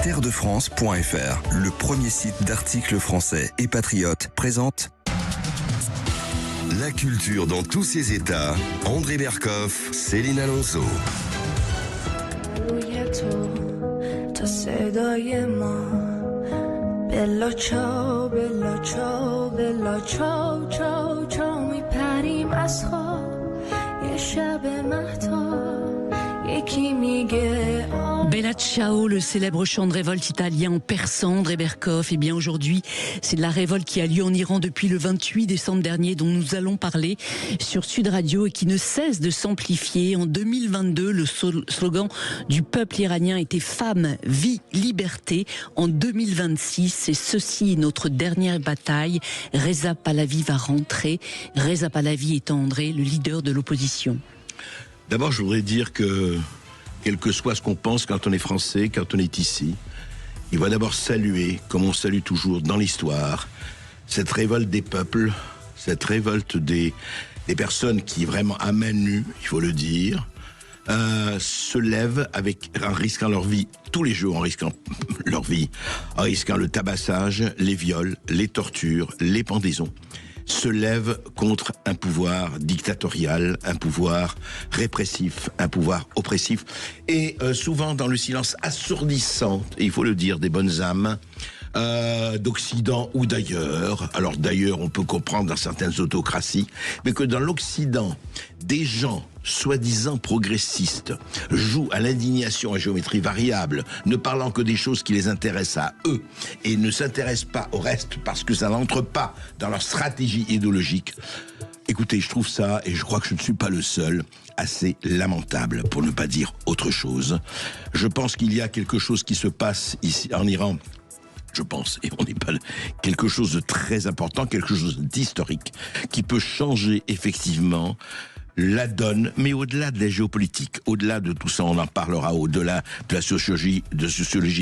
terredefrance.fr, le premier site d'articles français et patriotes, présente La culture dans tous ses états. André Berkoff, Céline Alonso. بلا چاو بلا چاو بلا چاو چاو چاو میپریم از خواب یه شب مهتاب یکی میگه Bella Ciao, le célèbre chant de révolte italien en persan, André Berkoff. Et bien aujourd'hui, c'est de la révolte qui a lieu en Iran depuis le 28 décembre dernier, dont nous allons parler sur Sud Radio et qui ne cesse de s'amplifier. En 2022, le slogan du peuple iranien était Femme, vie, liberté. En 2026, c'est ceci notre dernière bataille. Reza Pahlavi va rentrer. Reza Pahlavi étant André, le leader de l'opposition. D'abord, je voudrais dire que quel que soit ce qu'on pense quand on est français, quand on est ici, il va d'abord saluer, comme on salue toujours dans l'histoire, cette révolte des peuples, cette révolte des personnes qui vraiment à main nue, il faut le dire, se lèvent en risquant leur vie tous les jours, en risquant leur vie, en risquant le tabassage, les viols, les tortures, les pendaisons, se lève contre un pouvoir dictatorial, un pouvoir répressif, un pouvoir oppressif, et souvent dans le silence assourdissant, et il faut le dire, des bonnes âmes, d'Occident ou d'ailleurs. Alors d'ailleurs, on peut comprendre dans certaines autocraties, mais que dans l'Occident, des gens soi-disant progressistes jouent à l'indignation à géométrie variable, ne parlant que des choses qui les intéressent à eux et ne s'intéressent pas au reste parce que ça n'entre pas dans leur stratégie idéologique. Écoutez, je trouve ça, et je crois que je ne suis pas le seul, assez lamentable, pour ne pas dire autre chose. Je pense qu'il y a quelque chose qui se passe ici en Iran. Je pense, et on n'est pas quelque chose de très important, quelque chose d'historique, qui peut changer effectivement la donne, mais au-delà de la géopolitique, au-delà de tout ça, on en parlera, au-delà de la sociologie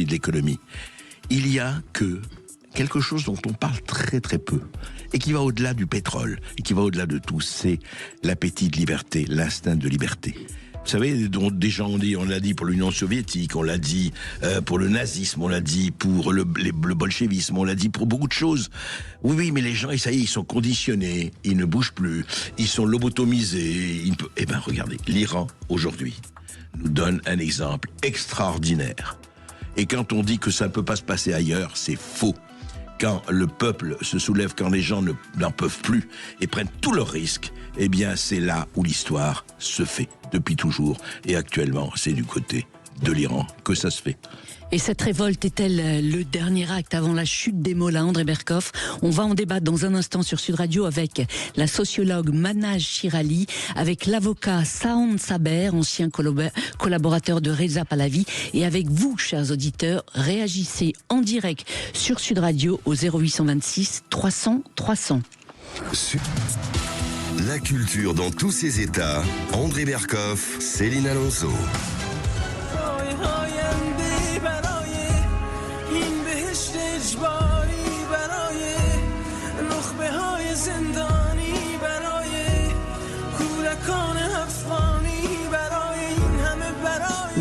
et de l'économie. Il y a que quelque chose dont on parle très très peu, et qui va au-delà du pétrole, et qui va au-delà de tout, c'est l'appétit de liberté, l'instinct de liberté. Vous savez, des gens on l'a dit pour l'Union soviétique, on l'a dit pour le nazisme, on l'a dit pour le bolchevisme, on l'a dit pour beaucoup de choses. Oui, mais les gens, ça y est, ils sont conditionnés, ils ne bougent plus, ils sont lobotomisés. Eh bien, regardez, l'Iran, aujourd'hui, nous donne un exemple extraordinaire. Et quand on dit que ça ne peut pas se passer ailleurs, c'est faux. Quand le peuple se soulève, quand les gens n'en peuvent plus et prennent tous leurs risques, eh bien c'est là où l'histoire se fait depuis toujours. Et actuellement, c'est du côté de l'Iran que ça se fait. Et cette révolte est-elle le dernier acte avant la chute des mollahs, André Berkoff? On va en débattre dans un instant sur Sud Radio avec la sociologue Manaz Shirali, avec l'avocat Sahan Saber, ancien collaborateur de Reza Pahlavi, et avec vous, chers auditeurs, réagissez en direct sur Sud Radio au 0826 300 300. La culture dans tous ses états. André Berkoff, Céline Alonso.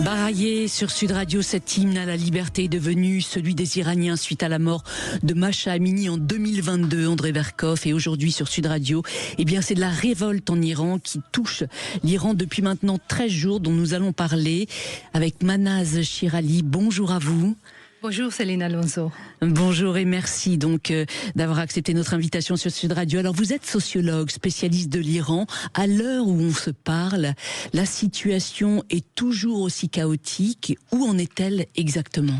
Baraillé sur Sud Radio, cet hymne à la liberté est devenu celui des Iraniens suite à la mort de Mahsa Amini en 2022, André Berkoff. Et aujourd'hui sur Sud Radio, eh bien c'est de la révolte en Iran qui touche l'Iran depuis maintenant 13 jours, dont nous allons parler avec Manaz Shirali. Bonjour à vous. Bonjour Céline Alonso. Bonjour et merci donc d'avoir accepté notre invitation sur Sud Radio. Alors vous êtes sociologue, spécialiste de l'Iran. À l'heure où on se parle, la situation est toujours aussi chaotique. Où en est-elle exactement ?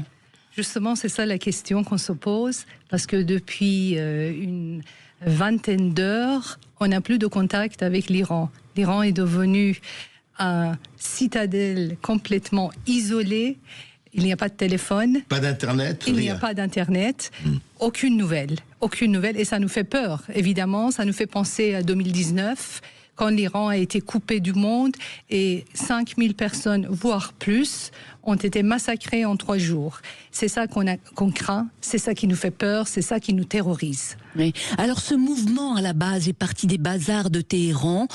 Justement, c'est ça la question qu'on se pose, parce que depuis une vingtaine d'heures, on n'a plus de contact avec l'Iran. L'Iran est devenu un citadelle complètement isolée. Il n'y a pas de téléphone. Pas d'internet. Il n'y a pas d'internet. Aucune nouvelle. Et ça nous fait peur, évidemment. Ça nous fait penser à 2019, quand l'Iran a été coupé du monde et 5000 personnes, voire plus, ont été massacrées en 3 jours. C'est ça qu'on craint, c'est ça qui nous fait peur, c'est ça qui nous terrorise. Oui. Alors ce mouvement à la base est parti des bazars de Téhéran.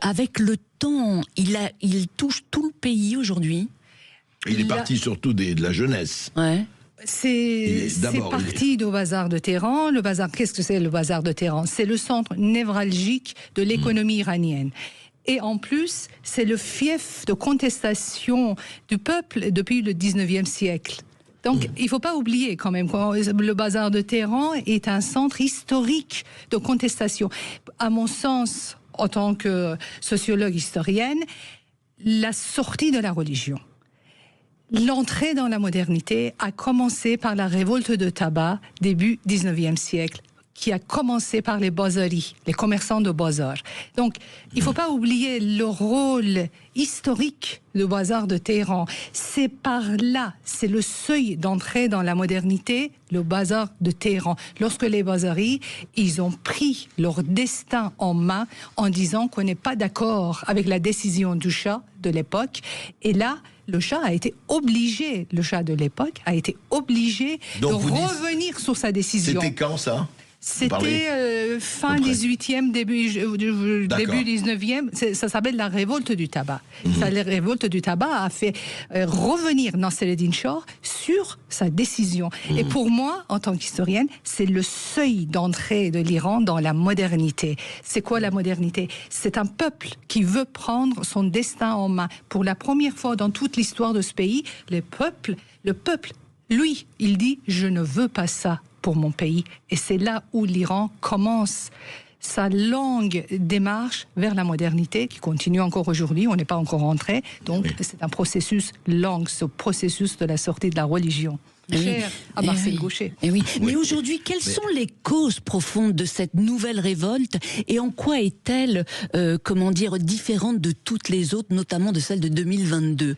Avec le temps, il touche tout le pays aujourd'hui. Il est parti surtout de la jeunesse. Ouais. C'est parti du bazar de Téhéran. Le bazar, qu'est-ce que c'est le bazar de Téhéran? C'est le centre névralgique de l'économie iranienne. Et en plus, c'est le fief de contestation du peuple depuis le 19e siècle. Donc, il ne faut pas oublier quand même que le bazar de Téhéran est un centre historique de contestation. À mon sens, en tant que sociologue historienne, la sortie de la religion, l'entrée dans la modernité a commencé par la révolte de tabac, début 19e siècle, qui a commencé par les bazaris, les commerçants de bazar. Donc, il ne faut pas oublier le rôle historique du bazar de Téhéran. C'est par là, c'est le seuil d'entrée dans la modernité, le bazar de Téhéran. Lorsque les bazaris, ils ont pris leur destin en main en disant qu'on n'est pas d'accord avec la décision du Shah de l'époque. Et là, le Shah a été obligé, le Shah de l'époque a été obligé de revenir sur sa décision. C'était quand ça ? C'était fin 18e, début 19e. Ça s'appelle la révolte du tabac. La révolte du tabac a fait revenir Nasreddin Shah sur sa décision. Et pour moi, en tant qu'historienne, c'est le seuil d'entrée de l'Iran dans la modernité. C'est quoi la modernité? C'est un peuple qui veut prendre son destin en main. Pour la première fois dans toute l'histoire de ce pays, le peuple, lui, il dit « je ne veux pas ça ». Pour mon pays. Et c'est là où l'Iran commence sa longue démarche vers la modernité, qui continue encore aujourd'hui, on n'est pas encore rentré. Donc c'est un processus long, ce processus de la sortie de la religion. Cher à Marcel Gauchet. Mais aujourd'hui, quelles sont les causes profondes de cette nouvelle révolte et en quoi est-elle, différente de toutes les autres, notamment de celle de 2022?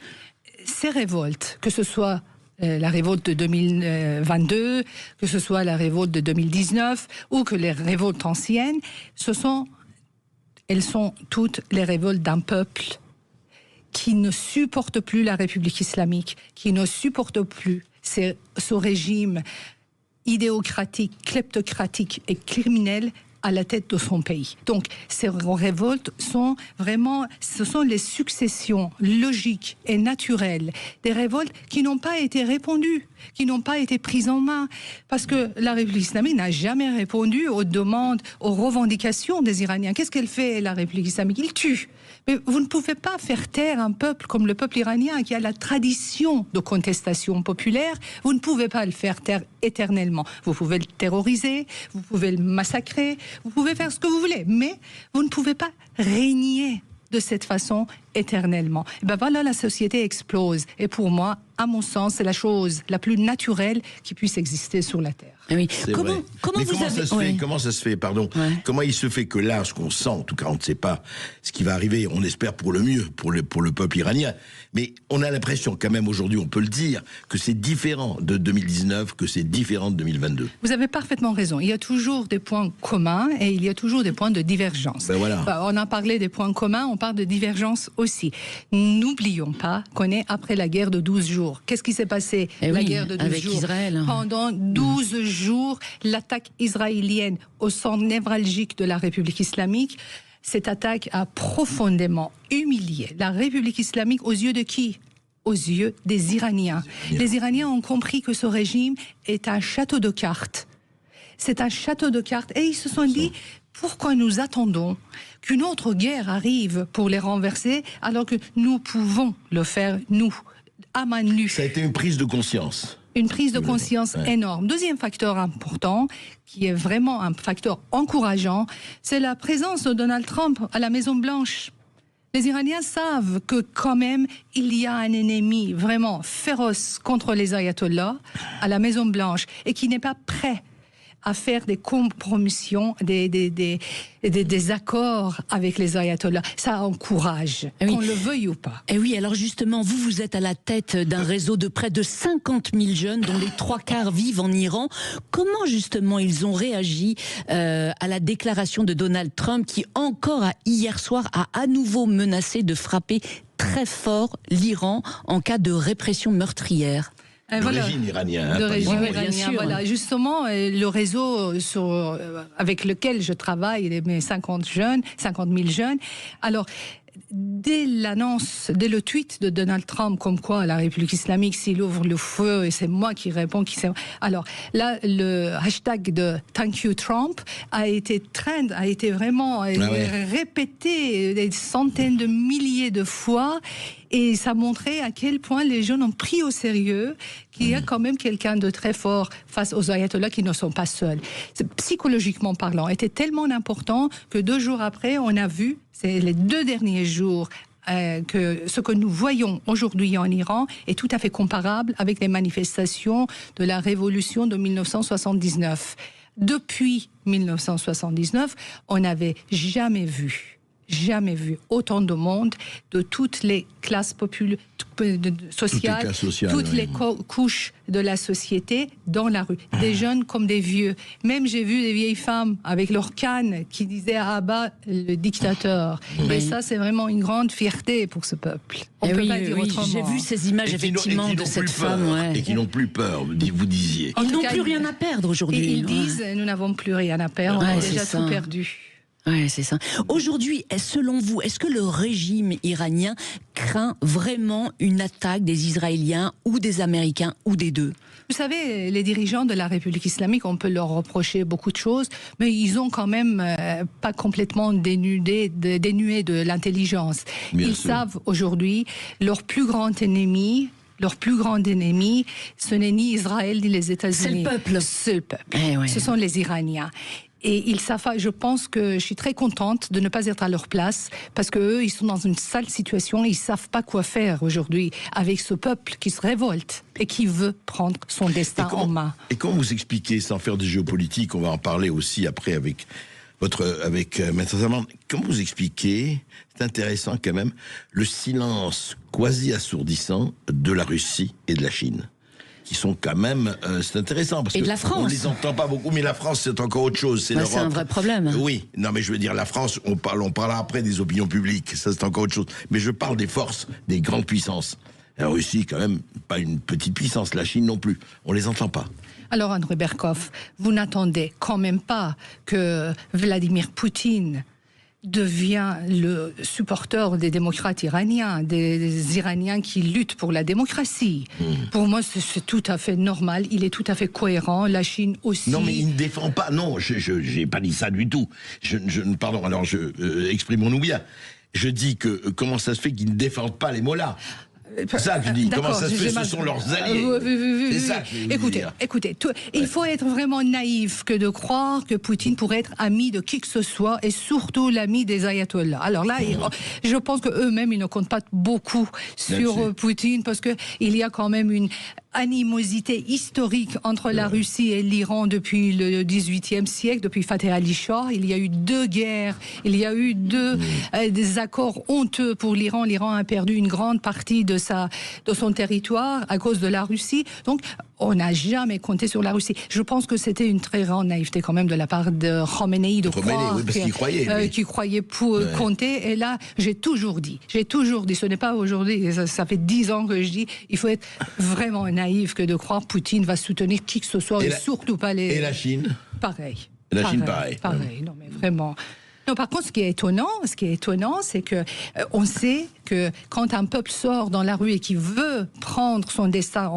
Ces révoltes, que ce soit la révolte de 2022, que ce soit la révolte de 2019 ou que les révoltes anciennes, elles sont toutes les révoltes d'un peuple qui ne supporte plus la République islamique, qui ne supporte plus ce régime idéocratique, kleptocratique et criminel à la tête de son pays. Donc, ces révoltes ce sont les successions logiques et naturelles des révoltes qui n'ont pas été répondues, qui n'ont pas été prises en main. Parce que la République islamique n'a jamais répondu aux demandes, aux revendications des Iraniens. Qu'est-ce qu'elle fait, la République islamique? Il tue. Mais vous ne pouvez pas faire taire un peuple comme le peuple iranien qui a la tradition de contestation populaire. Vous ne pouvez pas le faire taire éternellement. Vous pouvez le terroriser, vous pouvez le massacrer, vous pouvez faire ce que vous voulez, mais vous ne pouvez pas régner de cette façon éternellement. Et ben voilà, la société explose. Et pour moi, à mon sens, c'est la chose la plus naturelle qui puisse exister sur la Terre. Oui. Comment ça se fait, Comment il se fait que là, ce qu'on sent, en tout cas on ne sait pas ce qui va arriver, on espère pour le mieux, pour le peuple iranien, mais on a l'impression quand même aujourd'hui, on peut le dire, que c'est différent de 2019, que c'est différent de 2022. Vous avez parfaitement raison, il y a toujours des points communs et il y a toujours des points de divergence. On a parlé des points communs, on parle de divergence aussi. N'oublions pas qu'on est après la guerre de 12 jours. Qu'est-ce qui s'est passé guerre de 12 avec jours Israël. Pendant 12 jours, l'attaque israélienne au centre névralgique de la République islamique, cette attaque a profondément humilié la République islamique aux yeux de qui? Aux yeux des Iraniens. Les Iraniens ont compris que ce régime est un château de cartes. C'est un château de cartes. Et ils se sont dit, pourquoi nous attendons qu'une autre guerre arrive pour les renverser alors que nous pouvons le faire, nous, à main nue? Ça a été une prise de conscience. Une prise de conscience énorme. Deuxième facteur important, qui est vraiment un facteur encourageant, c'est la présence de Donald Trump à la Maison-Blanche. Les Iraniens savent que quand même, il y a un ennemi vraiment féroce contre les ayatollahs à la Maison-Blanche et qui n'est pas prêt à faire des compromissions, des accords avec les ayatollahs. Ça encourage, qu'on le veuille ou pas. Et oui, alors justement, vous êtes à la tête d'un réseau de près de 50 000 jeunes, dont les 3/4 vivent en Iran. Comment justement ils ont réagi à la déclaration de Donald Trump, qui encore hier soir a à nouveau menacé de frapper très fort l'Iran en cas de répression meurtrière? Régime iranien. De pas régime du tout. iranien, voilà. Justement, le réseau avec lequel je travaille, mes 50 000 jeunes. Alors, dès le tweet de Donald Trump, comme quoi la République islamique, s'il ouvre le feu, et c'est moi qui réponds, alors là, le hashtag de Thank you Trump a été vraiment répété des centaines de milliers de fois. Et ça montrait à quel point les jeunes ont pris au sérieux qu'il y a quand même quelqu'un de très fort face aux ayatollahs qui ne sont pas seuls. Psychologiquement parlant, était tellement important que 2 jours après, on a vu, c'est les 2 derniers jours, que ce que nous voyons aujourd'hui en Iran est tout à fait comparable avec les manifestations de la révolution de 1979. Depuis 1979, on n'avait jamais vu autant de monde de toutes les classes sociales, toutes les couches de la société dans la rue, des jeunes comme des vieux. Même j'ai vu des vieilles femmes avec leur canne qui disaient à Abba le dictateur. Et ça, c'est vraiment une grande fierté pour ce peuple. On peut pas dire autrement. J'ai vu ces images effectivement de cette femme. Et qui n'ont plus peur, vous disiez. Ils n'ont plus rien à perdre aujourd'hui. Et ils disent, nous n'avons plus rien à perdre, on a déjà tout perdu. Oui, c'est ça. Aujourd'hui, selon vous, est-ce que le régime iranien craint vraiment une attaque des Israéliens ou des Américains ou des deux ? Vous savez, les dirigeants de la République islamique, on peut leur reprocher beaucoup de choses, mais ils ont quand même pas complètement dénués de l'intelligence. Ils savent aujourd'hui, leur plus grand ennemi, ce n'est ni Israël ni les États-Unis. C'est le peuple. Ce sont les Iraniens. Et ils savent, je pense que je suis très contente de ne pas être à leur place, parce qu'eux, ils sont dans une sale situation, ils ne savent pas quoi faire aujourd'hui avec ce peuple qui se révolte et qui veut prendre son destin en main. Et comment vous expliquez, sans faire de géopolitique, on va en parler aussi après avec Maître Zaman, comment vous expliquez, c'est intéressant quand même, le silence quasi assourdissant de la Russie et de la Chine, qui sont quand même, c'est intéressant parce et de la France. On les entend pas beaucoup, mais la France c'est encore autre chose. C'est un vrai problème. Oui, non mais je veux dire la France, on parlera après des opinions publiques, ça c'est encore autre chose. Mais je parle des forces, des grandes puissances. La Russie quand même pas une petite puissance, la Chine non plus. On les entend pas. Alors André Berkoff, vous n'attendez quand même pas que Vladimir Poutine devient le supporter des démocrates iraniens, des Iraniens qui luttent pour la démocratie. Pour moi, c'est tout à fait normal, il est tout à fait cohérent, la Chine aussi. Non, mais il ne défend pas, non, je n'ai pas dit ça du tout. Pardon, alors exprimons-nous bien. Je dis que comment ça se fait qu'ils ne défendent pas les mollahs ? C'est ça que je dis. Comment ça se fait ? Ce sont leurs alliés. C'est ça que je veux dire. Écoutez, il faut être vraiment naïf que de croire que Poutine pourrait être ami de qui que ce soit, et surtout l'ami des ayatollahs. Alors là, je pense qu'eux-mêmes, ils ne comptent pas beaucoup sur Poutine, parce qu'il y a quand même une animosité historique entre la Russie et l'Iran depuis le XVIIIe siècle, depuis Fateh Ali Shah. Il y a eu 2 guerres, il y a eu des accords honteux pour l'Iran. L'Iran a perdu une grande partie de son territoire à cause de la Russie. Donc, on n'a jamais compté sur la Russie. Je pense que c'était une très grande naïveté quand même de la part de Khomeini de croire qu'il croyait pour compter. Et là, j'ai toujours dit, ce n'est pas aujourd'hui, ça fait 10 ans que je dis, il faut être vraiment naïf que de croire que Poutine va soutenir qui que ce soit, et surtout pas les... Et la Chine ? Pareil. La Chine, pareil. Non, mais vraiment... Non, par contre, ce qui est étonnant, c'est que on sait que quand un peuple sort dans la rue et qui veut prendre son destin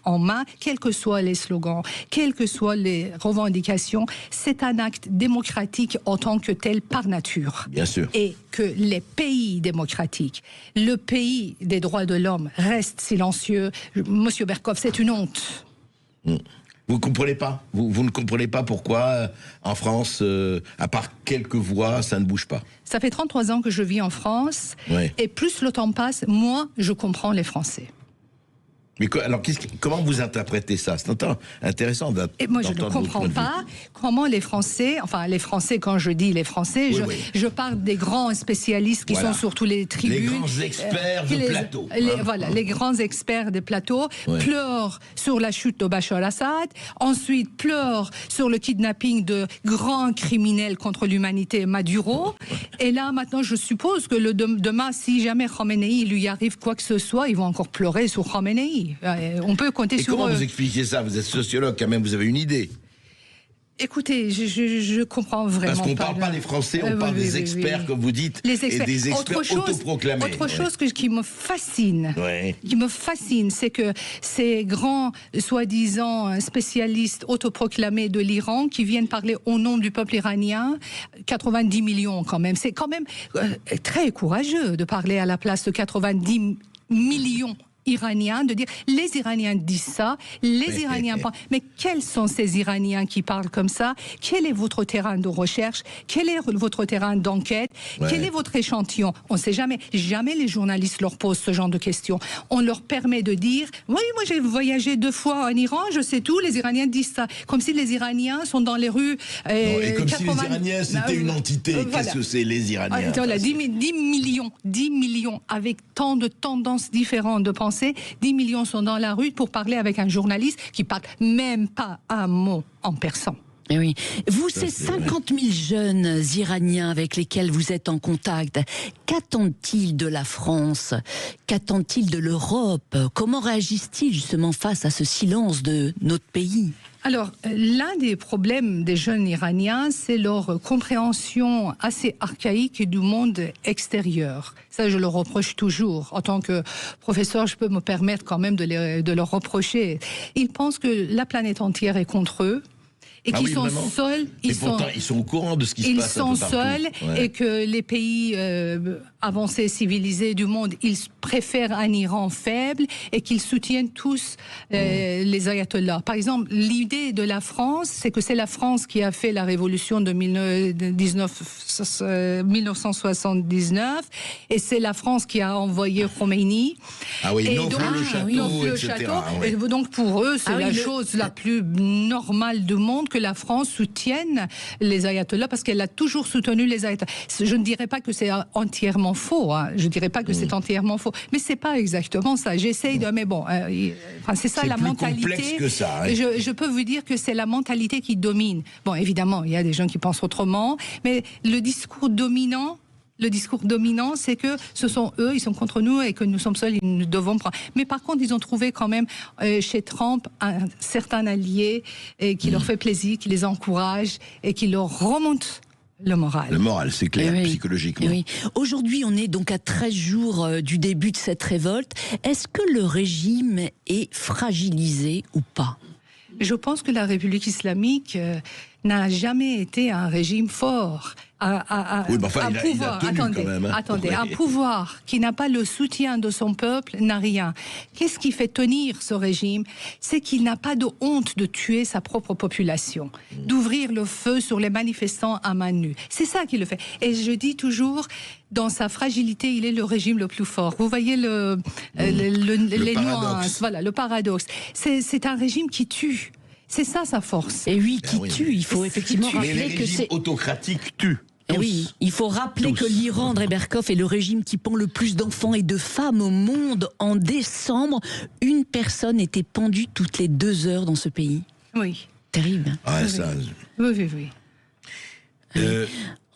en main, quels que soient les slogans, quelles que soient les revendications, c'est un acte démocratique en tant que tel par nature. Bien sûr. Et que les pays démocratiques, le pays des droits de l'homme restent silencieux. Monsieur Berkoff, c'est une honte. Vous comprenez pas ? Vous ne comprenez pas pourquoi, en France, à part quelques voix, ça ne bouge pas ? Ça fait 33 ans que je vis en France, et plus le temps passe, moins je comprends les Français. Mais alors, comment vous interprétez ça ? C'est intéressant d'entendre. Et moi, je ne comprends pas comment les Français, quand je dis les Français, je parle des grands spécialistes qui sont sur tous les tribunes. Les grands experts de plateau. Les grands experts des plateaux pleurent sur la chute de Bachar al-Assad, ensuite pleurent sur le kidnapping de grands criminels contre l'humanité, Maduro. Et là, maintenant, je suppose que demain, si jamais Khomeini lui arrive quoi que ce soit, ils vont encore pleurer sur Khomeini. oui, on peut compter Et sur comment eux. vous expliquez ça? Vous êtes sociologue quand même, vous avez une idée? Écoutez, je comprends vraiment Parce qu'on pas. parle pas des Français, on parle des experts, comme vous dites, les experts. et des experts autoproclamés. Autre chose qui me fascine, Ouais. c'est que ces grands, soi-disant spécialistes autoproclamés de l'Iran qui viennent parler au nom du peuple iranien, 90 millions quand même. C'est quand même très courageux de parler à la place de 90 millions Iraniens, de dire les Iraniens disent ça, les Iraniens pensent. Mais quels sont ces Iraniens qui parlent comme ça? Quel est votre terrain de recherche? Quel est votre terrain d'enquête? Quel est votre échantillon? On ne sait jamais. Jamais les journalistes leur posent ce genre de questions. On leur permet de dire oui, moi j'ai voyagé 2 fois en Iran, je sais tout, les Iraniens disent ça. Comme si les Iraniens sont dans les rues. Et comme si les Iraniens c'était une entité. Voilà. Qu'est-ce que c'est les Iraniens? Voilà, 10 millions avec tant de tendances différentes de pensée. 10 millions sont dans la rue pour parler avec un journaliste qui parle même pas un mot en persan. Eh oui. Vous, ces 50 000 jeunes Iraniens avec lesquels vous êtes en contact, qu'attendent-ils de la France? Qu'attendent-ils de l'Europe? Comment réagissent-ils justement face à ce silence de notre pays? Alors, l'un des problèmes des jeunes Iraniens, c'est leur compréhension assez archaïque du monde extérieur. Ça, je le reproche toujours. En tant que professeur, je peux me permettre quand même de leur reprocher. Ils pensent que la planète entière est contre eux. Et qu'ils sont seuls. Pourtant, ils sont au courant de ce qui se passe. Ils sont seuls et que les pays avancés, civilisés du monde, ils préfèrent un Iran faible et qu'ils soutiennent tous les ayatollahs. Par exemple, l'idée de la France, c'est que c'est la France qui a fait la révolution de 1979 et c'est la France qui a envoyé Khomeini. Ah oui, et non, donc, le château, etc. Et donc pour eux, c'est la chose la plus normale du monde que la France soutienne les ayatollahs parce qu'elle a toujours soutenu les ayatollahs. Je ne dirais pas que c'est entièrement faux. Hein. Je ne dirais pas que c'est entièrement faux. Mais c'est pas exactement ça. J'essaye de... Mais bon, c'est ça la mentalité. C'est plus complexe que ça. Hein. Je peux vous dire que c'est la mentalité qui domine. Bon, évidemment, il y a des gens qui pensent autrement, mais le discours dominant, c'est que ce sont eux, ils sont contre nous et que nous sommes seuls, nous devons prendre. Mais par contre, ils ont trouvé quand même chez Trump un certain allié qui leur fait plaisir, qui les encourage et qui leur remonte le moral. Le moral, c'est clair, psychologiquement. Oui. Aujourd'hui, on est donc à 13 jours du début de cette révolte. Est-ce que le régime est fragilisé ou pas? Je pense que la République islamique n'a jamais été un régime fort. Un pouvoir qui n'a pas le soutien de son peuple n'a rien. Qu'est-ce qui fait tenir ce régime? C'est qu'il n'a pas de honte de tuer sa propre population, d'ouvrir le feu sur les manifestants à main nue. C'est ça qui le fait. Et je dis toujours, dans sa fragilité, il est le régime le plus fort. Vous voyez les nuances, voilà, le paradoxe. C'est un régime qui tue. C'est ça sa force. Et oui, qui tue. Il faut effectivement rappeler que c'est autocratique tue. Et oui, il faut rappeler que l'Iran, André Berkoff, est le régime qui pend le plus d'enfants et de femmes au monde. En décembre, une personne était pendue toutes les 2 heures dans ce pays. Oui. Terrible. Ah, ça... Oui.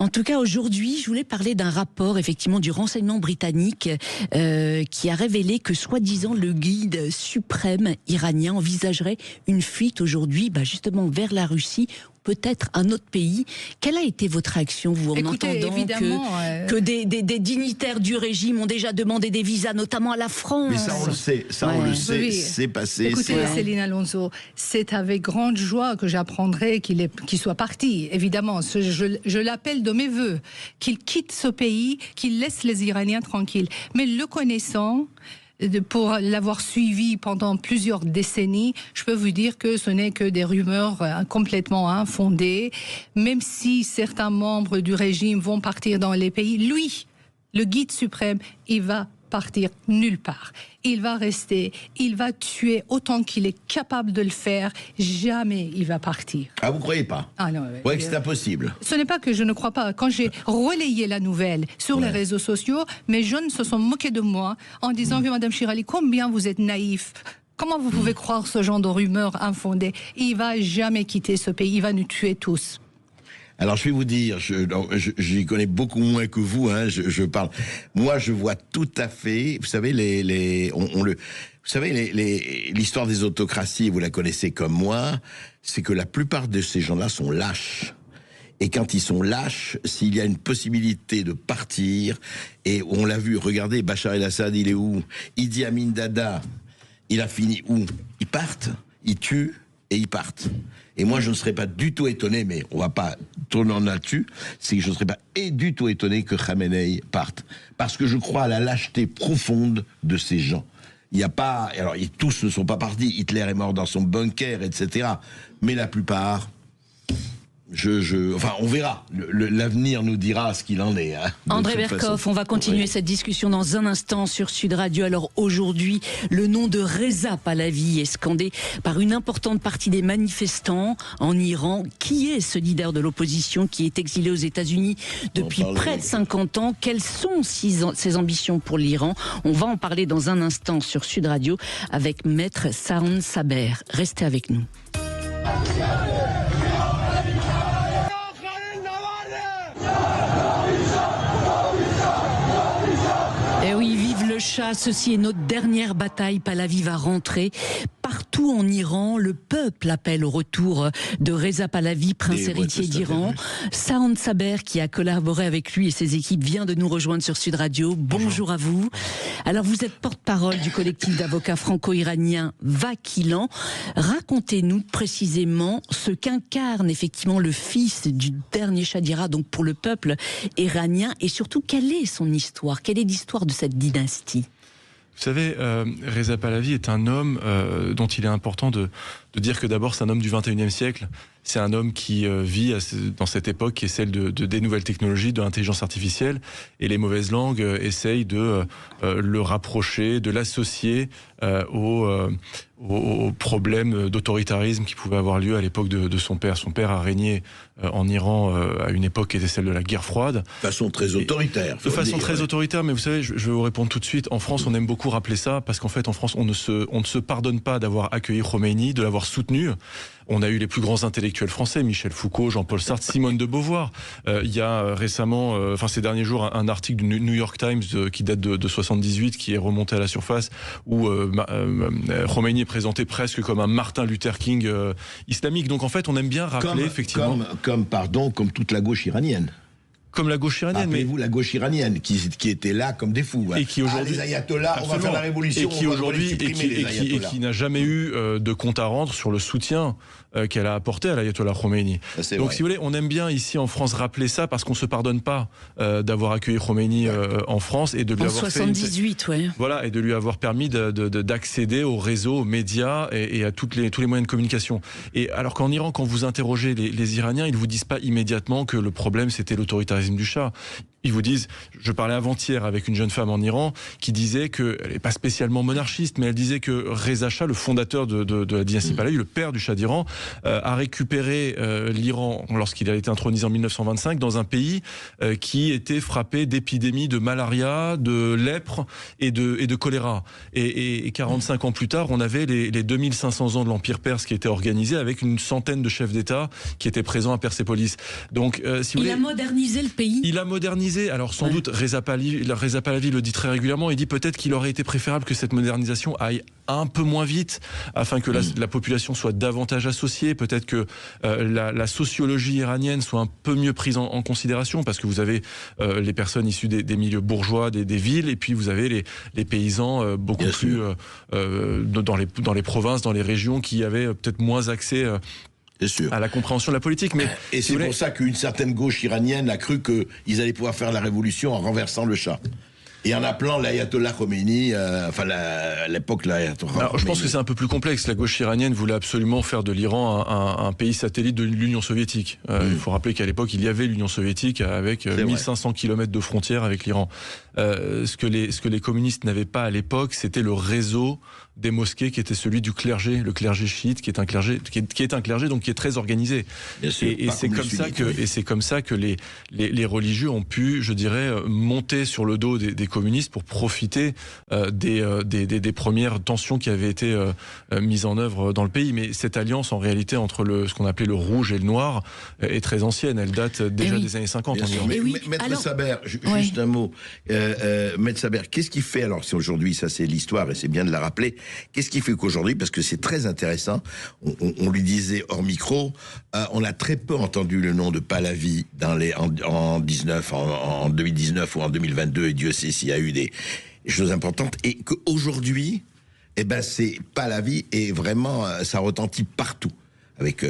En tout cas, aujourd'hui, je voulais parler d'un rapport, effectivement, du renseignement britannique qui a révélé que, soi-disant, le guide suprême iranien envisagerait une fuite aujourd'hui, justement, vers la Russie, peut-être un autre pays. Quelle a été votre réaction, vous, en entendant que des dignitaires du régime ont déjà demandé des visas, notamment à la France? Mais ça, on le sait. On le sait. C'est passé. Écoutez, Céline Alonso, c'est avec grande joie que j'apprendrai qu'il soit parti. Évidemment, je l'appelle de mes voeux, qu'il quitte ce pays, qu'il laisse les Iraniens tranquilles. Mais le connaissant, pour l'avoir suivi pendant plusieurs décennies, je peux vous dire que ce n'est que des rumeurs complètement infondées. Même si certains membres du régime vont partir dans les pays, lui, le guide suprême, il va partir nulle part. Il va rester, il va tuer autant qu'il est capable de le faire. Jamais il va partir. Ah, vous croyez pas? Ah non. Vous croyez que c'est impossible? Ce n'est pas que je ne crois pas. Quand j'ai relayé la nouvelle sur les réseaux sociaux, mes jeunes se sont moqués de moi en disant que Madame Chirali, combien vous êtes naïf. Comment vous pouvez croire ce genre de rumeurs infondées? Il va jamais quitter ce pays. Il va nous tuer tous. Alors je vais vous dire, j'y connais beaucoup moins que vous. Hein, je parle. Moi, je vois tout à fait. Vous savez, vous Vous savez, l'histoire des autocraties, vous la connaissez comme moi, c'est que la plupart de ces gens-là sont lâches. Et quand ils sont lâches, s'il y a une possibilité de partir, et on l'a vu, regardez, Bachar el-Assad, il est où? Idi Amin Dada, il a fini où? Ils partent, ils tuent et ils partent. Et moi, je ne serais pas du tout étonné, mais on va pas tourner en là-dessus, c'est que je ne serais pas du tout étonné que Khamenei parte. Parce que je crois à la lâcheté profonde de ces gens. Il n'y a pas... Alors, tous ne sont pas partis. Hitler est mort dans son bunker, etc. Mais la plupart... Enfin, on verra. L'avenir nous dira ce qu'il en est. Hein, André Berkoff, on va continuer cette discussion dans un instant sur Sud Radio. Alors aujourd'hui, le nom de Reza Pahlavi est scandé par une importante partie des manifestants en Iran. Qui est ce leader de l'opposition qui est exilé aux États-Unis depuis près de 50 ans? Quelles sont ses ambitions pour l'Iran? On va en parler dans un instant sur Sud Radio avec Maître Sahan Saber. Restez avec nous. Eh oui, vive le Shah, ceci est notre dernière bataille. Pahlavi va rentrer. Partout en Iran, le peuple appelle au retour de Reza Pahlavi, prince héritier d'Iran. Sahan Saber, qui a collaboré avec lui et ses équipes, vient de nous rejoindre sur Sud Radio. Bonjour à vous. Alors, vous êtes porte-parole du collectif d'avocats franco-iraniens Vakilan. Racontez-nous précisément ce qu'incarne effectivement le fils du dernier Shah d'Iran, donc pour le peuple iranien, et surtout, quelle est son histoire? Quelle est l'histoire de cette dynastie? Vous savez, Reza Pahlavi est un homme dont il est important de dire que d'abord c'est un homme du 21e siècle. C'est un homme qui vit dans cette époque qui est celle des nouvelles technologies, de l'intelligence artificielle, et les mauvaises langues essayent de le rapprocher, de l'associer aux problèmes d'autoritarisme qui pouvaient avoir lieu à l'époque de son père. Son père a régné en Iran à une époque qui était celle de la guerre froide. De façon très autoritaire. De façon très autoritaire, mais vous savez, je vais vous répondre tout de suite. En France, on aime beaucoup rappeler ça, parce qu'en fait, en France, on ne se pardonne pas d'avoir accueilli Khomeini, de l'avoir soutenu. On a eu les plus grands intellectuels français, Michel Foucault, Jean-Paul Sartre, Simone de Beauvoir. Il y a récemment, ces derniers jours, un article du New York Times qui date de 78, qui est remonté à la surface, où Khomeini est présenté presque comme un Martin Luther King islamique. Donc en fait, on aime bien rappeler effectivement... Comme toute la gauche iranienne. Comme la gauche iranienne. Rappelez-vous la gauche iranienne qui était là comme des fous. Et qui aujourd'hui, les ayatollahs, on va faire la révolution. Et qui aujourd'hui, et qui n'a jamais eu de compte à rendre sur le soutien qu'elle a apporté à l'ayatollah Khomeini. Donc vrai. Si vous voulez, on aime bien ici en France rappeler ça, parce qu'on se pardonne pas d'avoir accueilli Khomeini en France et de lui avoir 78, voilà, et de lui avoir permis d'accéder aux réseaux, aux médias et à tous les moyens de communication. Et alors qu'en Iran, quand vous interrogez les Iraniens, ils vous disent pas immédiatement que le problème c'était l'autoritarisme du Shah. Ils vous disent, je parlais avant-hier avec une jeune femme en Iran qui disait qu'elle n'est pas spécialement monarchiste, mais elle disait que Reza Shah, le fondateur de la dynastie Pahlavi, le père du Shah d'Iran, a récupéré l'Iran lorsqu'il a été intronisé en 1925 dans un pays qui était frappé d'épidémies de malaria, de lèpre et de choléra. Et 45 ans plus tard, on avait les 2500 ans de l'Empire perse qui était organisé avec une centaine de chefs d'État qui étaient présents à Persépolis. Donc, si vous voulez, il a modernisé le pays. Il a modernisé. Alors sans doute, Reza Pahlavi le dit très régulièrement, il dit peut-être qu'il aurait été préférable que cette modernisation aille un peu moins vite, afin que la population soit davantage associée, peut-être que la sociologie iranienne soit un peu mieux prise en considération, parce que vous avez les personnes issues des milieux bourgeois, des villes, et puis vous avez les paysans beaucoup Bien plus dans les provinces, dans les régions, qui avaient peut-être moins accès à la compréhension de la politique. Mais et c'est pour ça qu'une certaine gauche iranienne a cru qu'ils allaient pouvoir faire la révolution en renversant le Shah. Et en appelant l'ayatollah Khomeini, à l'époque l'ayatollah Khomeini. Alors, je pense que c'est un peu plus complexe. La gauche iranienne voulait absolument faire de l'Iran un pays satellite de l'Union soviétique. Il faut rappeler qu'à l'époque, il y avait l'Union soviétique avec 1500 km de frontières avec l'Iran. Ce que les communistes n'avaient pas à l'époque, c'était le réseau des mosquées qui était celui du clergé, le clergé chiite, qui est un clergé donc qui est très organisé. Et c'est comme ça que les religieux ont pu, je dirais, monter sur le dos des communistes pour profiter des premières tensions qui avaient été mises en œuvre dans le pays. Mais cette alliance, en réalité, entre ce qu'on appelait le rouge et le noir, est très ancienne. Elle date déjà des années 50. Maître Saber, juste un mot. Maître Saber, qu'est-ce qui fait, alors si aujourd'hui, ça c'est l'histoire et c'est bien de la rappeler, Qu'est-ce qui fait qu'aujourd'hui, parce que c'est très intéressant, on lui disait hors micro, on a très peu entendu le nom de Pahlavi en 2019 ou en 2022, et Dieu sait s'il y a eu des choses importantes, et qu'aujourd'hui, c'est Pahlavi, et vraiment, ça retentit partout. Avec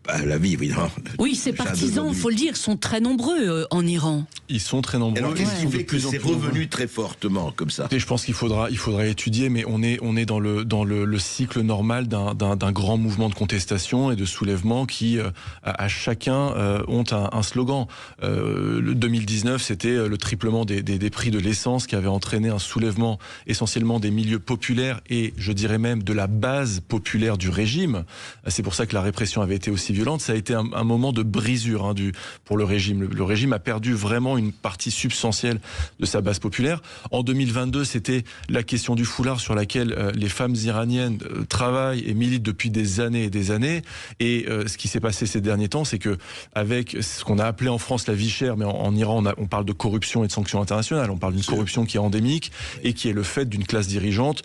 la vie, évidemment. Oui, ces partisans, il faut le dire, sont très nombreux en Iran. Ils sont très nombreux. Alors, qu'est-ce qui fait que c'est revenu très fortement comme ça ? Et je pense qu'il faudra étudier, mais on est dans le cycle normal d'un grand mouvement de contestation et de soulèvement qui, à chacun, ont un slogan. Le 2019, c'était le triplement des prix de l'essence qui avait entraîné un soulèvement essentiellement des milieux populaires et, je dirais même, de la base populaire du régime. C'est pour ça que la répression avait été aussi violente. Ça a été un moment de brisure pour le régime. Le régime a perdu vraiment une partie substantielle de sa base populaire. En 2022, c'était la question du foulard sur laquelle les femmes iraniennes travaillent et militent depuis des années et des années. Et ce qui s'est passé ces derniers temps, c'est que avec ce qu'on a appelé en France la vie chère, mais en Iran, on parle de corruption et de sanctions internationales. On parle d'une corruption qui est endémique et qui est le fait d'une classe dirigeante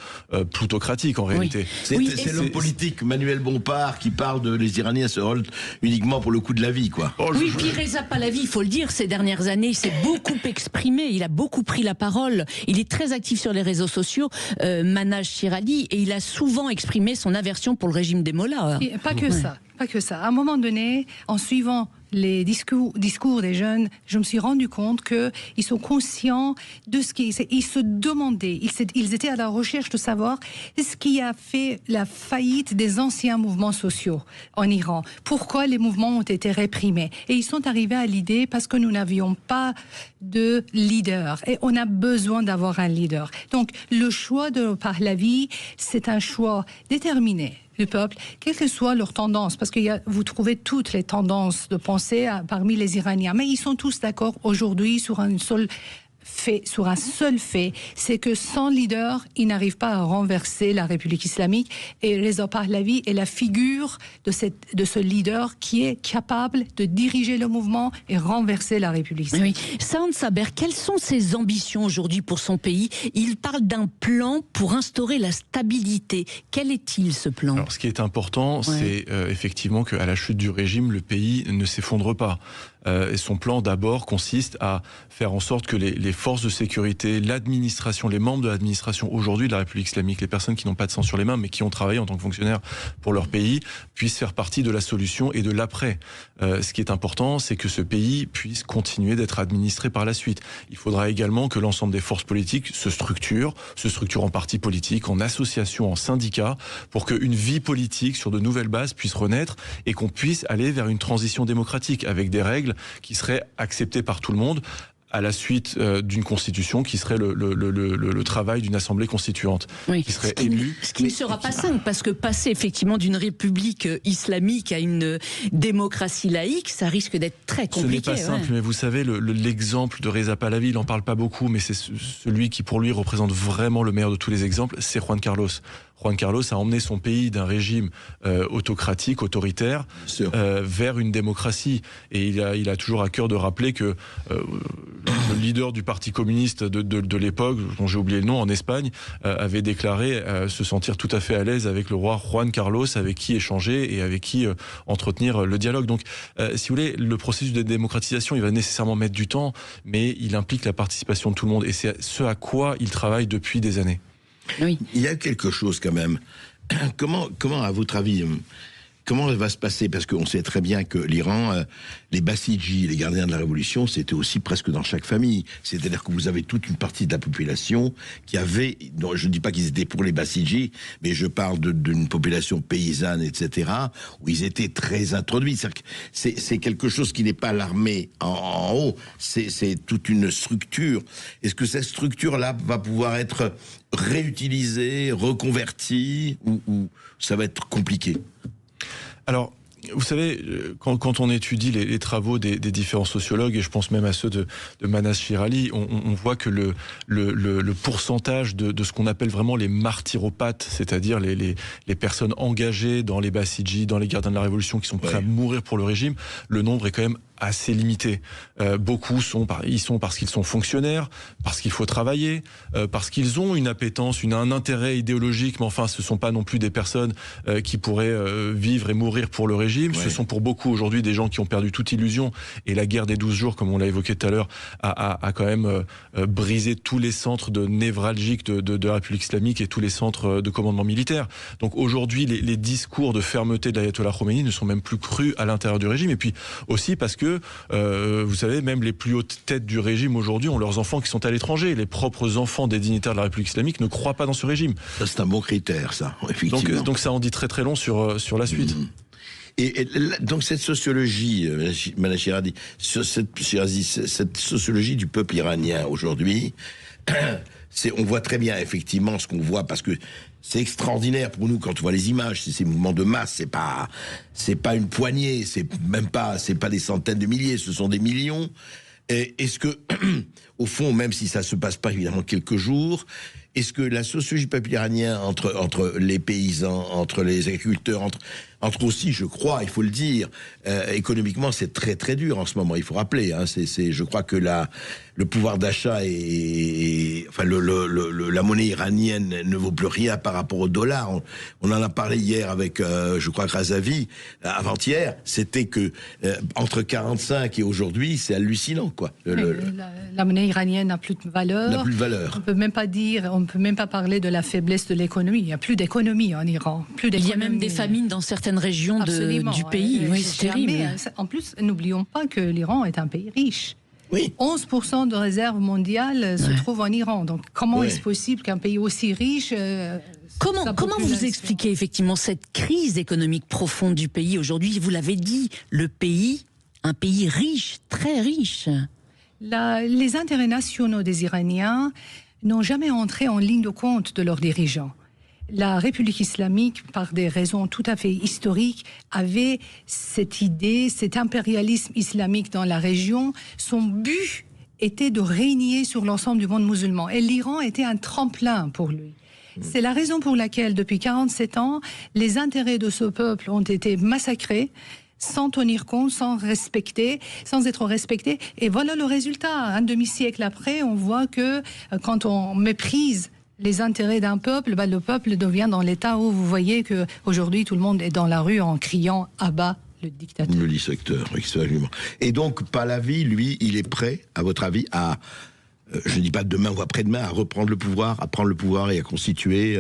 plutocratique en réalité. C'est l'homme politique Manuel Bompard qui parle de les Iraniens se rendent uniquement pour le coût de la vie, quoi. Oui, puis Reza Pahlavi, il faut le dire, ces dernières années, il s'est beaucoup exprimé, il a beaucoup pris la parole, il est très actif sur les réseaux sociaux, Manaj Shirali, et il a souvent exprimé son aversion pour le régime des mollahs. Et pas que ça. À un moment donné, en suivant les discours des jeunes, je me suis rendu compte qu'ils sont conscients de ce qui... Ils se demandaient, ils étaient à la recherche de savoir ce qui a fait la faillite des anciens mouvements sociaux en Iran. Pourquoi les mouvements ont été réprimés. Et ils sont arrivés à l'idée parce que nous n'avions pas de leader. Et on a besoin d'avoir un leader. Donc, le choix de Pahlavi, c'est un choix déterminé du peuple, quelle que soit leur tendance, parce que vous trouvez toutes les tendances de pensée parmi les Iraniens, mais ils sont tous d'accord aujourd'hui sur un seul fait, c'est que sans leader, ils n'arrivent pas à renverser la République islamique, et Reza Pahlavi est la figure de ce leader qui est capable de diriger le mouvement et renverser la République islamique. Oui. Saad Saber, quelles sont ses ambitions aujourd'hui pour son pays ? Il parle d'un plan pour instaurer la stabilité. Quel est-il, ce plan ? Alors, ce qui est important, c'est effectivement qu'à la chute du régime, le pays ne s'effondre pas. Et son plan d'abord consiste à faire en sorte que les forces de sécurité, l'administration, les membres de l'administration aujourd'hui de la République islamique, les personnes qui n'ont pas de sang sur les mains mais qui ont travaillé en tant que fonctionnaires pour leur pays, puissent faire partie de la solution et de l'après. Ce qui est important, c'est que ce pays puisse continuer d'être administré par la suite. Il faudra également que l'ensemble des forces politiques se structurent en partis politiques, en associations, en syndicats, pour qu'une vie politique sur de nouvelles bases puisse renaître et qu'on puisse aller vers une transition démocratique avec des règles qui seraient acceptées par tout le monde, à la suite d'une constitution qui serait le travail d'une assemblée constituante, qui serait élue. Ce qui ne sera pas simple, parce que passer effectivement d'une république islamique à une démocratie laïque, ça risque d'être très compliqué. Ce n'est pas simple, mais vous savez, l'exemple de Reza Pahlavi, il n'en parle pas beaucoup, mais c'est celui qui pour lui représente vraiment le meilleur de tous les exemples, c'est Juan Carlos. Juan Carlos a emmené son pays d'un régime autocratique, autoritaire, vers une démocratie. Et il a toujours à cœur de rappeler que le leader du parti communiste de l'époque, dont j'ai oublié le nom, en Espagne, avait déclaré se sentir tout à fait à l'aise avec le roi Juan Carlos, avec qui échanger et avec qui entretenir le dialogue. Donc, si vous voulez, le processus de démocratisation, il va nécessairement mettre du temps, mais il implique la participation de tout le monde. Et c'est ce à quoi il travaille depuis des années. Oui. Il y a quelque chose quand même. Comment à votre avis, comment va se passer ? Parce qu'on sait très bien que l'Iran, les Bassidji, les gardiens de la Révolution, c'était aussi presque dans chaque famille. C'est-à-dire que vous avez toute une partie de la population qui avait, non, je ne dis pas qu'ils étaient pour les Bassidji, mais je parle d'une population paysanne, etc., où ils étaient très introduits. C'est quelque chose qui n'est pas l'armée en haut, c'est toute une structure. Est-ce que cette structure-là va pouvoir être réutilisée, reconvertie, ou ça va être compliqué ? Alors, vous savez, quand on étudie les travaux des différents sociologues, et je pense même à ceux de Manaj Shirali, on voit que le pourcentage de ce qu'on appelle vraiment les martyropathes, c'est-à-dire les personnes engagées dans les Bassidji, dans les gardiens de la Révolution, qui sont prêts à mourir pour le régime, le nombre est quand même assez limité. Beaucoup y sont parce qu'ils sont fonctionnaires, parce qu'il faut travailler, parce qu'ils ont une appétence, un intérêt idéologique, mais enfin, ce sont pas non plus des personnes qui pourraient vivre et mourir pour le régime. Ouais. Ce sont pour beaucoup aujourd'hui des gens qui ont perdu toute illusion. Et la guerre des 12 jours, comme on l'a évoqué tout à l'heure, a quand même brisé tous les centres névralgiques de la République islamique et tous les centres de commandement militaire. Donc aujourd'hui, les discours de fermeté de l'ayatollah Khomeini ne sont même plus crus à l'intérieur du régime. Et puis aussi parce que vous savez, même les plus hautes têtes du régime aujourd'hui ont leurs enfants qui sont à l'étranger. Les propres enfants des dignitaires de la République islamique ne croient pas dans ce régime. Ça, c'est un bon critère, ça, effectivement. Donc ça en dit très très long sur la suite. Et donc cette sociologie, Madame Shirazi, cette sociologie du peuple iranien aujourd'hui, on voit très bien effectivement ce qu'on voit, parce que c'est extraordinaire pour nous quand on voit les images. Ces mouvements de masse, c'est pas une poignée, c'est pas des centaines de milliers, ce sont des millions. Et est-ce que, au fond, même si ça se passe pas évidemment quelques jours, est-ce que la sociologie du peuple iranien entre les paysans, entre les agriculteurs, entre aussi, je crois, il faut le dire, économiquement, c'est très très dur en ce moment. Il faut rappeler, hein, je crois que le pouvoir d'achat enfin la monnaie iranienne ne vaut plus rien par rapport au dollar. On en a parlé hier avec, je crois, Razavi, avant-hier. C'était que entre 45 et aujourd'hui, c'est hallucinant, quoi. La monnaie iranienne n'a plus de valeur. N'a plus de valeur. On peut même pas parler de la faiblesse de l'économie. Il n'y a plus d'économie en Iran. Il y a même des famines dans certaines régions du pays. Oui, c'est terrible. En plus, n'oublions pas que l'Iran est un pays riche. Oui. 11% de réserves mondiales se trouvent en Iran. Donc, comment est-ce possible qu'un pays aussi riche... Comment vous expliquez effectivement cette crise économique profonde du pays aujourd'hui? Vous l'avez dit, un pays riche, très riche. Les intérêts nationaux des Iraniens n'ont jamais entré en ligne de compte de leurs dirigeants. La République islamique, par des raisons tout à fait historiques, avait cette idée, cet impérialisme islamique dans la région. Son but était de régner sur l'ensemble du monde musulman. Et l'Iran était un tremplin pour lui. C'est la raison pour laquelle, depuis 47 ans, les intérêts de ce peuple ont été massacrés, sans tenir compte, sans être respectés. Et voilà le résultat. Un demi-siècle après, on voit que quand on méprise les intérêts d'un peuple, le peuple devient dans l'état où vous voyez qu'aujourd'hui, tout le monde est dans la rue en criant « à bas le dictateur ». Le dictateur, absolument. Et donc, Pahlavi, lui, il est prêt, à votre avis, à... je ne dis pas demain ou après-demain, à reprendre le pouvoir, à prendre le pouvoir et à constituer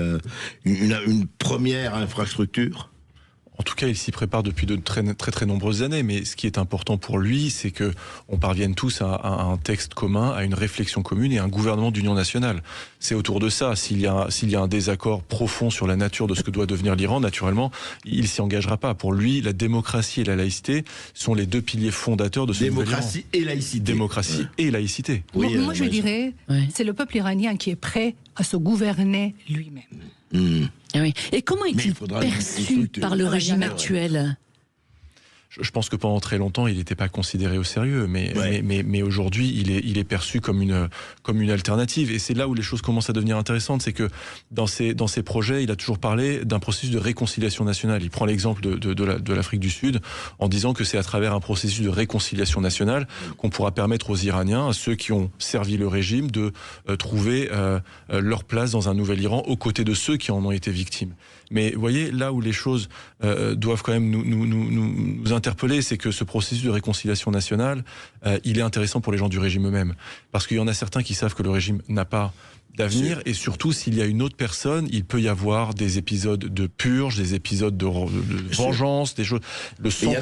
une première infrastructure? En tout cas, il s'y prépare depuis de très, très, très nombreuses années. Mais ce qui est important pour lui, c'est que on parvienne tous à un texte commun, à une réflexion commune et à un gouvernement d'union nationale. C'est autour de ça. S'il y a un désaccord profond sur la nature de ce que doit devenir l'Iran, naturellement, il s'y engagera pas. Pour lui, la démocratie et la laïcité sont les deux piliers fondateurs de ce nouvel Iran. Démocratie et laïcité. Démocratie et laïcité. Oui, moi, je dirais, c'est le peuple iranien qui est prêt à se gouverner lui-même. Oui. Et comment est-il perçu par le régime actuel ? Je pense que pendant très longtemps, il n'était pas considéré au sérieux, mais aujourd'hui, il est perçu comme une alternative. Et c'est là où les choses commencent à devenir intéressantes, c'est que dans ses projets, il a toujours parlé d'un processus de réconciliation nationale. Il prend l'exemple de l'Afrique du Sud en disant que c'est à travers un processus de réconciliation nationale qu'on pourra permettre aux Iraniens, à ceux qui ont servi le régime, de trouver leur place dans un nouvel Iran aux côtés de ceux qui en ont été victimes. Mais vous voyez, là où les choses doivent quand même nous interpeller, c'est que ce processus de réconciliation nationale, il est intéressant pour les gens du régime eux-mêmes. Parce qu'il y en a certains qui savent que le régime n'a pas d'avenir, et surtout s'il y a une autre personne, il peut y avoir des épisodes de purge, des épisodes de vengeance, des choses. Le sang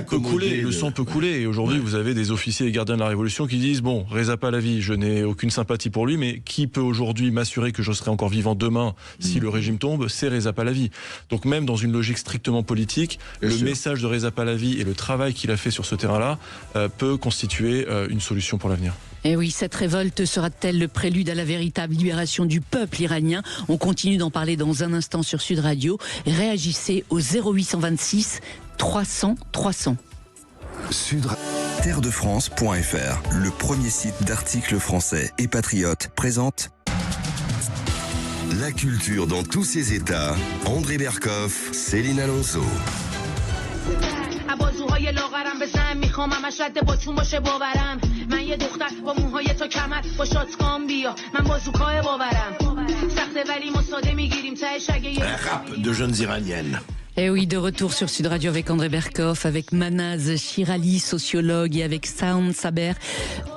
peut couler. Et aujourd'hui, vous avez des officiers et gardiens de la Révolution qui disent bon, Reza Pahlavi, je n'ai aucune sympathie pour lui, mais qui peut aujourd'hui m'assurer que je serai encore vivant demain si le régime tombe? C'est Reza Pahlavi. Donc même dans une logique strictement politique, message de Reza Pahlavi et le travail qu'il a fait sur ce terrain-là peut constituer une solution pour l'avenir. Et oui, cette révolte sera-t-elle le prélude à la véritable libération du peuple iranien? On continue d'en parler dans un instant sur Sud Radio. Réagissez au 0826 300 300. Terredefrance.fr, le premier site d'articles français et patriotes, présente la culture dans tous ses états. André Berkoff, Céline Alonso. بازوهای لاغرم بزن میخوام همش رد باتون باشه باورم من یه دختر با موهای تا کمر با شاتگان بیا من بازوکای باورم سخته ولی ما ساده میگیریم تهش اگه یه Rap de jeunes iraniennes. Et oui, de retour sur Sud Radio avec André Berkoff, avec Manaz Shirali, sociologue, et avec Saoun Saber,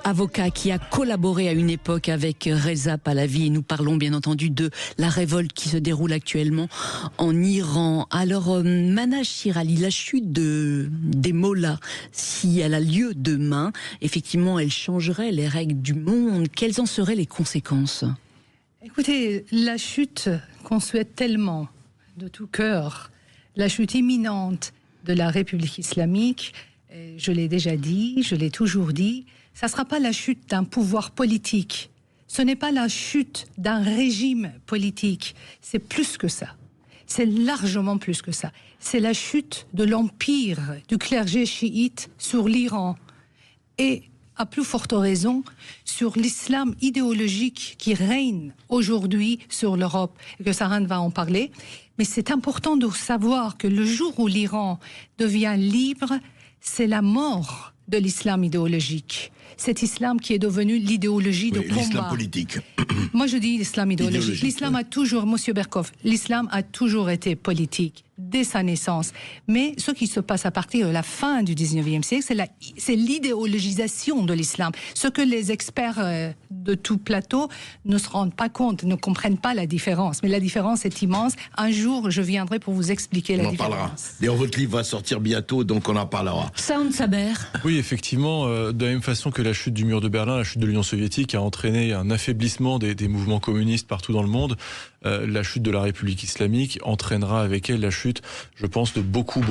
avocat qui a collaboré à une époque avec Reza Pahlavi. Et nous parlons bien entendu de la révolte qui se déroule actuellement en Iran. Alors, Manaz Shirali, la chute des mollahs, si elle a lieu demain, effectivement, elle changerait les règles du monde. Quelles en seraient les conséquences ? Écoutez, la chute qu'on souhaite tellement, de tout cœur, la chute imminente de la République islamique, je l'ai déjà dit, je l'ai toujours dit, ça ne sera pas la chute d'un pouvoir politique. Ce n'est pas la chute d'un régime politique. C'est plus que ça. C'est largement plus que ça. C'est la chute de l'empire du clergé chiite sur l'Iran. Et à plus forte raison, sur l'islam idéologique qui règne aujourd'hui sur l'Europe, et que Saran va en parler. Mais c'est important de savoir que le jour où l'Iran devient libre, c'est la mort de l'islam idéologique. Cet islam qui est devenu l'idéologie de combat. L'islam politique. Moi je dis l'islam idéologique. L'islam a toujours, monsieur Berkoff, l'islam a toujours été politique dès sa naissance. Mais ce qui se passe à partir de la fin du 19e siècle, c'est l'idéologisation de l'islam. Ce que les experts de tout plateau ne se rendent pas compte, ne comprennent pas la différence. Mais la différence est immense. Un jour, je viendrai pour vous expliquer la différence. On en parlera. D'ailleurs, votre livre va sortir bientôt, donc on en parlera. Saoun Saber. Oui, effectivement, de la même façon que la chute du mur de Berlin, la chute de l'Union soviétique a entraîné un affaiblissement des mouvements communistes partout dans le monde, la chute de la République islamique entraînera avec elle la chute, je pense, de beaucoup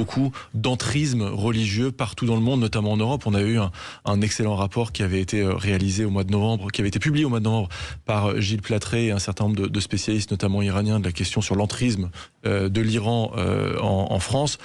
d'entrismes religieux partout dans le monde, notamment en Europe. On a eu un excellent rapport qui avait été réalisé au mois de novembre, qui avait été publié au mois de novembre par Gilles Platré et un certain nombre de spécialistes, notamment iraniens, de la question sur l'entrisme de l'Iran en France.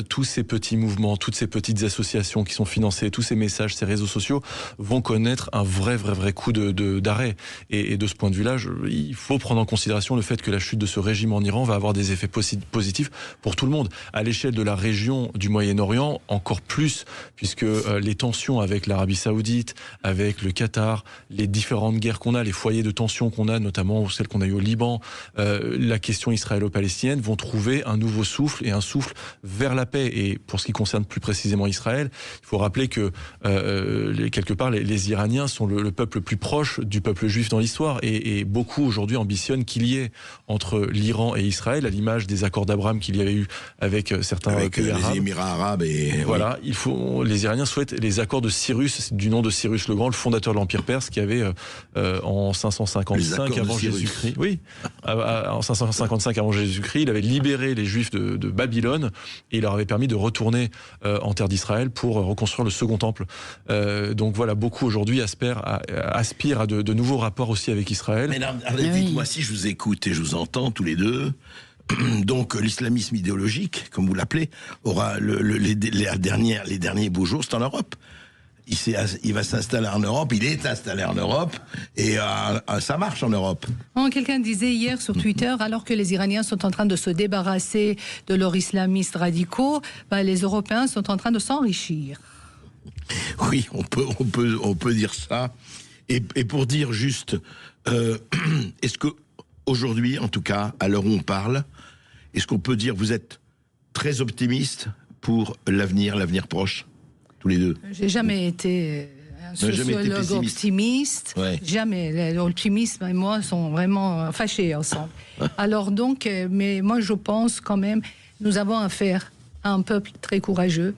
Tous ces petits mouvements, toutes ces petites associations qui sont financées, tous ces messages, ces réseaux sociaux vont connaître un vrai coup d'arrêt. Et de ce point de vue-là, il faut prendre en considération le fait que la chute de ce régime en Iran va avoir des effets positifs pour tout le monde. À l'échelle de la région du Moyen-Orient, encore plus, puisque les tensions avec l'Arabie Saoudite, avec le Qatar, les différentes guerres qu'on a, les foyers de tension qu'on a, notamment celles qu'on a eu au Liban, la question israélo-palestinienne, vont trouver un nouveau souffle et un souffle vers la paix. Et pour ce qui concerne plus précisément Israël, il faut rappeler que quelque part les Iraniens sont le peuple le plus proche du peuple juif dans l'histoire, et beaucoup aujourd'hui ambitionnent qu'il y ait entre l'Iran et Israël, à l'image des accords d'Abraham qu'il y avait eu avec certains pays arabes. Les Émirats arabes et voilà, les Iraniens souhaitent les accords de Cyrus, du nom de Cyrus le Grand, le fondateur de l'Empire perse, qui avait en 555 avant Jésus-Christ. Oui, en 555 avant Jésus-Christ, il avait libéré les Juifs de Babylone et il leur avait permis de retourner en terre d'Israël pour reconstruire le second temple. Donc voilà, beaucoup aujourd'hui aspirent à de nouveaux rapports aussi avec Israël. Mais dites-moi, si je vous écoute et je vous entends tous les deux, donc l'islamisme idéologique, comme vous l'appelez, aura les derniers beaux jours, c'est en Europe. Il va s'installer en Europe, il est installé en Europe, et ça marche en Europe. Quelqu'un disait hier sur Twitter, alors que les Iraniens sont en train de se débarrasser de leurs islamistes radicaux, les Européens sont en train de s'enrichir. Oui, on peut dire ça. Et pour dire juste, est-ce que aujourd'hui, en tout cas, à l'heure où on parle, est-ce qu'on peut dire vous êtes très optimiste pour l'avenir proche, tous les deux? J'ai jamais été un sociologue optimiste. Ouais. Jamais. L'optimisme et moi sont vraiment fâchés ensemble. Alors donc, mais moi je pense quand même, nous avons affaire à un peuple très courageux,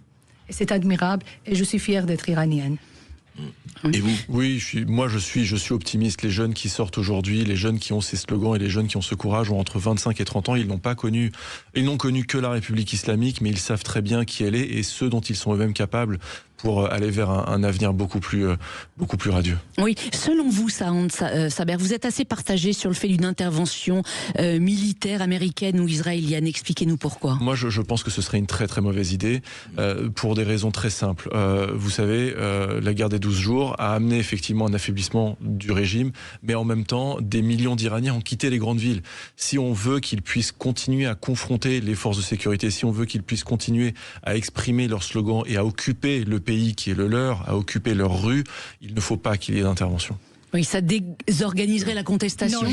et c'est admirable, et je suis fière d'être iranienne. Et vous? Oui, je suis optimiste. Les jeunes qui sortent aujourd'hui, les jeunes qui ont ces slogans et les jeunes qui ont ce courage ont entre 25 et 30 ans. Ils n'ont connu que la République islamique, mais ils savent très bien qui elle est et ce dont ils sont eux-mêmes capables pour aller vers un avenir beaucoup plus radieux. Oui, selon vous, Saad Saber, vous êtes assez partagé sur le fait d'une intervention militaire américaine ou israélienne. Expliquez-nous pourquoi. Moi, je pense que ce serait une très très mauvaise idée, pour des raisons très simples. Vous savez, la guerre des 12 jours a amené effectivement un affaiblissement du régime, mais en même temps, des millions d'Iraniens ont quitté les grandes villes. Si on veut qu'ils puissent continuer à confronter les forces de sécurité, si on veut qu'ils puissent continuer à exprimer leurs slogans et à occuper le pays qui est le leur, à occuper leurs rues, il ne faut pas qu'il y ait d'intervention. Oui, ça désorganiserait la contestation. Non,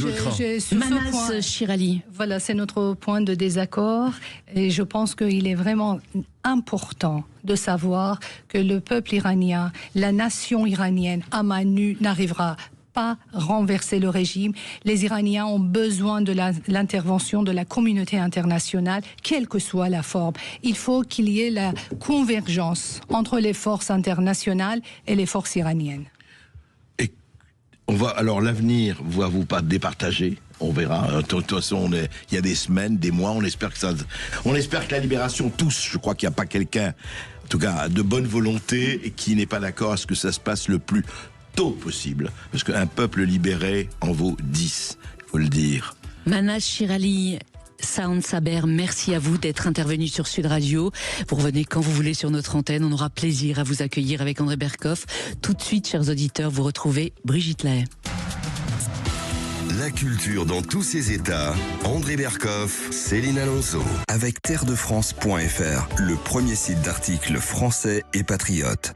Manas Shirali. Voilà, c'est notre point de désaccord. Et je pense qu'il est vraiment important de savoir que le peuple iranien, la nation iranienne, à main nue, n'arrivera pas à renverser le régime. Les Iraniens ont besoin de l'intervention de la communauté internationale, quelle que soit la forme. Il faut qu'il y ait la convergence entre les forces internationales et les forces iraniennes. Alors l'avenir va vous pas départager. On verra. De toute façon, il y a des semaines, des mois. On espère que la libération tous. Je crois qu'il n'y a pas quelqu'un, en tout cas, de bonne volonté, qui n'est pas d'accord à ce que ça se passe le plus tôt possible. Parce qu'un peuple libéré en vaut 10. Il faut le dire. Manas Shirali. Saad Saber, merci à vous d'être intervenu sur Sud Radio. Vous revenez quand vous voulez sur notre antenne. On aura plaisir à vous accueillir avec André Berkoff. Tout de suite, chers auditeurs, vous retrouvez Brigitte Lahaye. La culture dans tous ses états. André Berkoff, Céline Alonso. Avec terredefrance.fr, le premier site d'articles français et patriotes.